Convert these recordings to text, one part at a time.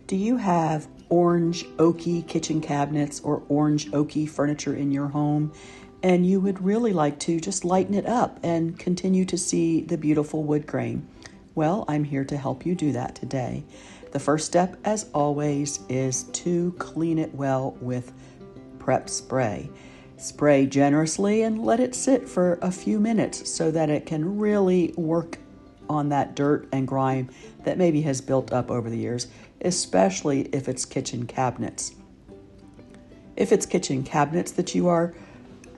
Do you have orange oaky kitchen cabinets or orange oaky furniture in your home, and you would really like to just lighten it up and continue to see the beautiful wood grain? Well, I'm here to help you do that today. The first step, as always, is to clean it well with prep spray. Spray generously and let it sit for a few minutes so that it can really work on that dirt and grime that maybe has built up over the years, especially if it's kitchen cabinets. If it's kitchen cabinets that you are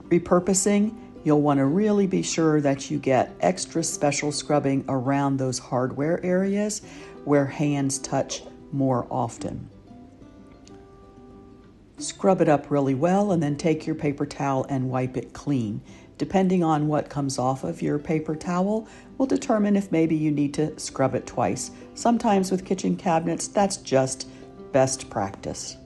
repurposing, you'll want to really be sure that you get extra special scrubbing around those hardware areas where hands touch more often. Scrub it up really well and then take your paper towel and wipe it clean. Depending on what comes off of your paper towel will determine if maybe you need to scrub it twice. Sometimes with kitchen cabinets, that's just best practice.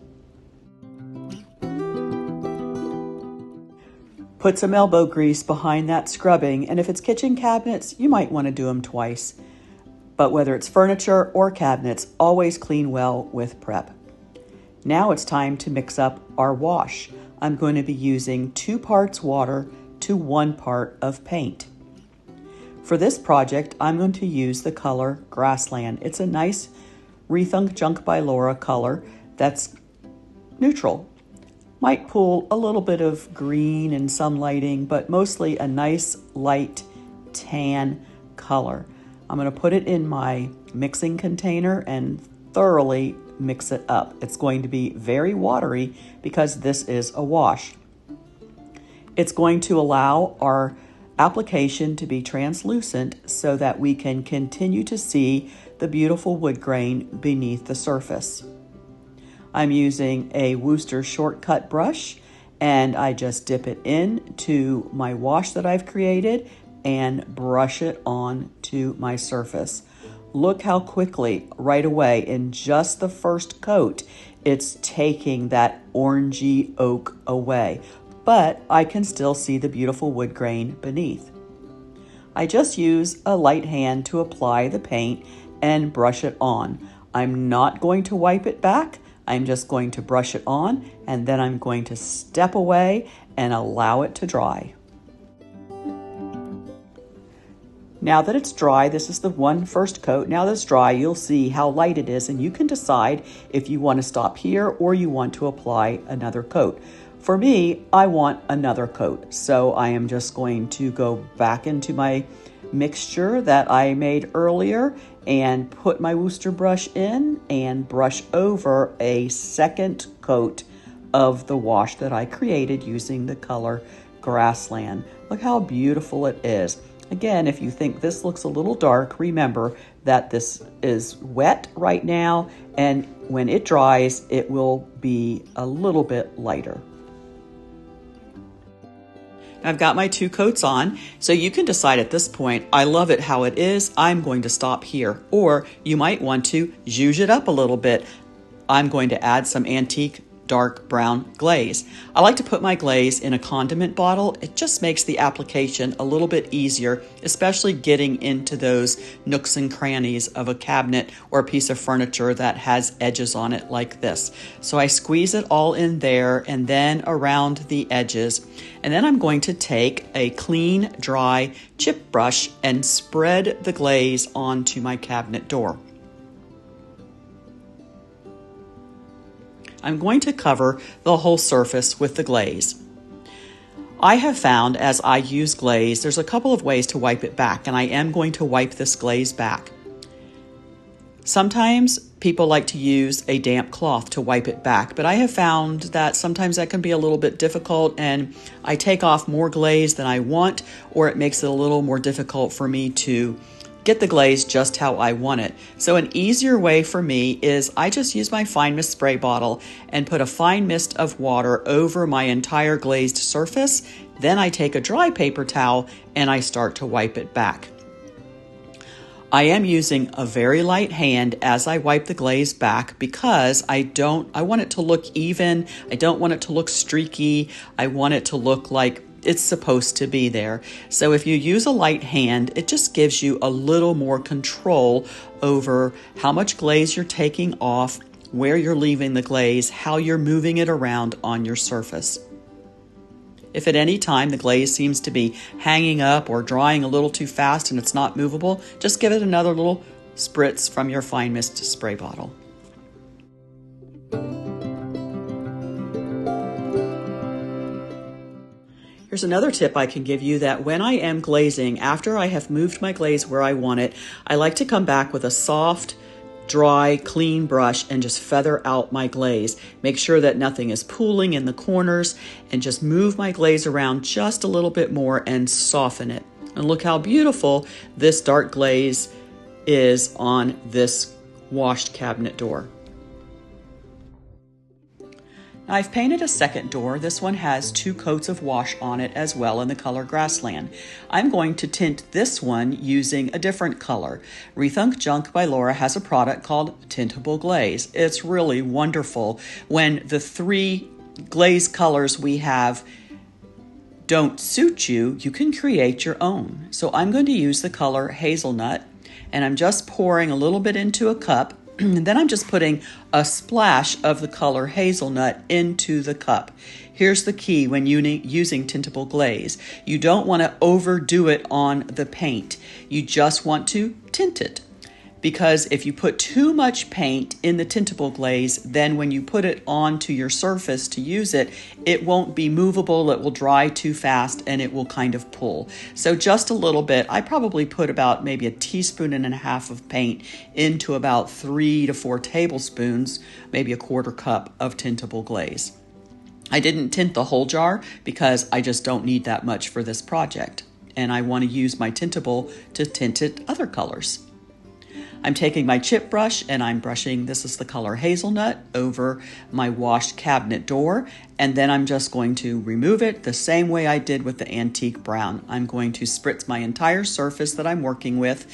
Put some elbow grease behind that scrubbing, and if it's kitchen cabinets, you might want to do them twice. But whether it's furniture or cabinets, always clean well with prep. Now it's time to mix up our wash. I'm going to be using 2 parts water to 1 part of paint. For this project, I'm going to use the color Grassland. It's a nice Rethunk Junk by Laura color that's neutral. Might pull a little bit of green and some lighting, but mostly a nice light tan color. I'm going to put it in my mixing container and thoroughly mix it up. It's going to be very watery because this is a wash. It's going to allow our application to be translucent so that we can continue to see the beautiful wood grain beneath the surface. I'm using a Wooster shortcut brush, and I just dip it into my wash that I've created and brush it on to my surface. Look how quickly, right away, in just the first coat, it's taking that orangey oak away, but I can still see the beautiful wood grain beneath. I just use a light hand to apply the paint and brush it on. I'm not going to wipe it back. I'm just going to brush it on, and then I'm going to step away and allow it to dry. Now that it's dry, this is the first coat. Now that it's dry, you'll see how light it is, and you can decide if you want to stop here or you want to apply another coat. For me, I want another coat, so I am just going to go back into my mixture that I made earlier and put my Wooster brush in and brush over a second coat of the wash that I created using the color Grassland. Look how beautiful it is. Again, if you think this looks a little dark, remember that this is wet right now, and when it dries, it will be a little bit lighter. I've got my 2 coats on, so you can decide at this point, I love it how it is, I'm going to stop here. Or you might want to zhuzh it up a little bit. I'm going to add some antique dark brown glaze. I like to put my glaze in a condiment bottle. It just makes the application a little bit easier, especially getting into those nooks and crannies of a cabinet or a piece of furniture that has edges on it like this. So I squeeze it all in there and then around the edges. And then I'm going to take a clean, dry chip brush and spread the glaze onto my cabinet door. I'm going to cover the whole surface with the glaze. I have found as I use glaze, there's a couple of ways to wipe it back, and I am going to wipe this glaze back. Sometimes people like to use a damp cloth to wipe it back, but I have found that sometimes that can be a little bit difficult, and I take off more glaze than I want, or it makes it a little more difficult for me to get the glaze just how I want it. So an easier way for me is I just use my fine mist spray bottle and put a fine mist of water over my entire glazed surface. Then I take a dry paper towel and I start to wipe it back. I am using a very light hand as I wipe the glaze back because I want it to look even. I don't want it to look streaky. I want it to look like it's supposed to be there. So if you use a light hand, it just gives you a little more control over how much glaze you're taking off, where you're leaving the glaze, how you're moving it around on your surface. If at any time the glaze seems to be hanging up or drying a little too fast and it's not movable, just give it another little spritz from your fine mist spray bottle. Here's another tip I can give you, that when I am glazing, after I have moved my glaze where I want it, I like to come back with a soft, dry, clean brush and just feather out my glaze. Make sure that nothing is pooling in the corners, and just move my glaze around just a little bit more and soften it. And look how beautiful this dark glaze is on this washed cabinet door. Now I've painted a second door. This one has 2 coats of wash on it as well in the color Grassland. I'm going to tint this one using a different color. Rethunk Junk by Laura has a product called Tintable Glaze. It's really wonderful. When the 3 glaze colors we have don't suit you, you can create your own. So I'm going to use the color Hazelnut, and I'm just pouring a little bit into a cup. And then I'm just putting a splash of the color Hazelnut into the cup. Here's the key when using tintable glaze. You don't want to overdo it on the paint. You just want to tint it. Because if you put too much paint in the tintable glaze, then when you put it onto your surface to use it, it won't be movable, it will dry too fast, and it will kind of pull. So just a little bit. I probably put about maybe 1.5 teaspoons of paint into about 3 to 4 tablespoons, maybe 1/4 cup of tintable glaze. I didn't tint the whole jar because I just don't need that much for this project. And I want to use my tintable to tint it other colors. I'm taking my chip brush and I'm brushing, this is the color Hazelnut, over my washed cabinet door, and then I'm just going to remove it the same way I did with the antique brown. I'm going to spritz my entire surface that I'm working with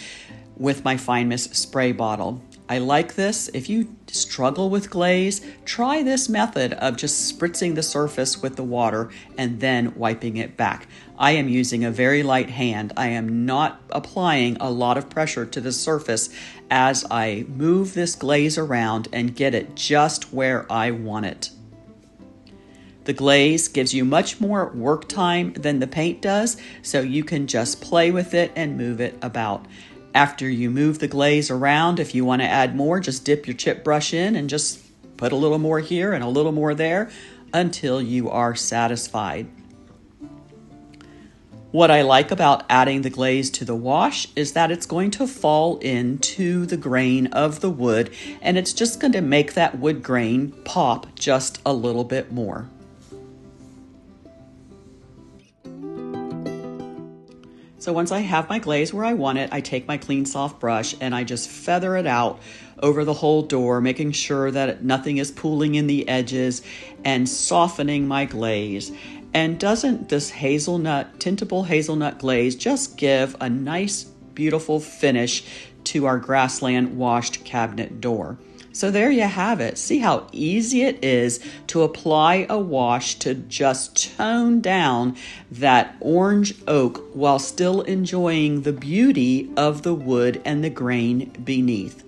my fine mist spray bottle. I like this. If you struggle with glaze, try this method of just spritzing the surface with the water and then wiping it back. I am using a very light hand. I am not applying a lot of pressure to the surface as I move this glaze around and get it just where I want it. The glaze gives you much more work time than the paint does, so you can just play with it and move it about. After you move the glaze around, if you want to add more, just dip your chip brush in and just put a little more here and a little more there until you are satisfied. What I like about adding the glaze to the wash is that it's going to fall into the grain of the wood, and it's just going to make that wood grain pop just a little bit more. So once I have my glaze where I want it, I take my clean soft brush and I just feather it out over the whole door, making sure that nothing is pooling in the edges and softening my glaze. And doesn't this tintable hazelnut glaze just give a nice, beautiful finish to our Grassland washed cabinet door? So there you have it. See how easy it is to apply a wash to just tone down that orange oak while still enjoying the beauty of the wood and the grain beneath.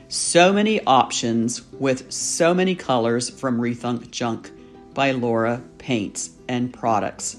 So many options with so many colors from Rethunk Junk by Laura Paints and Products.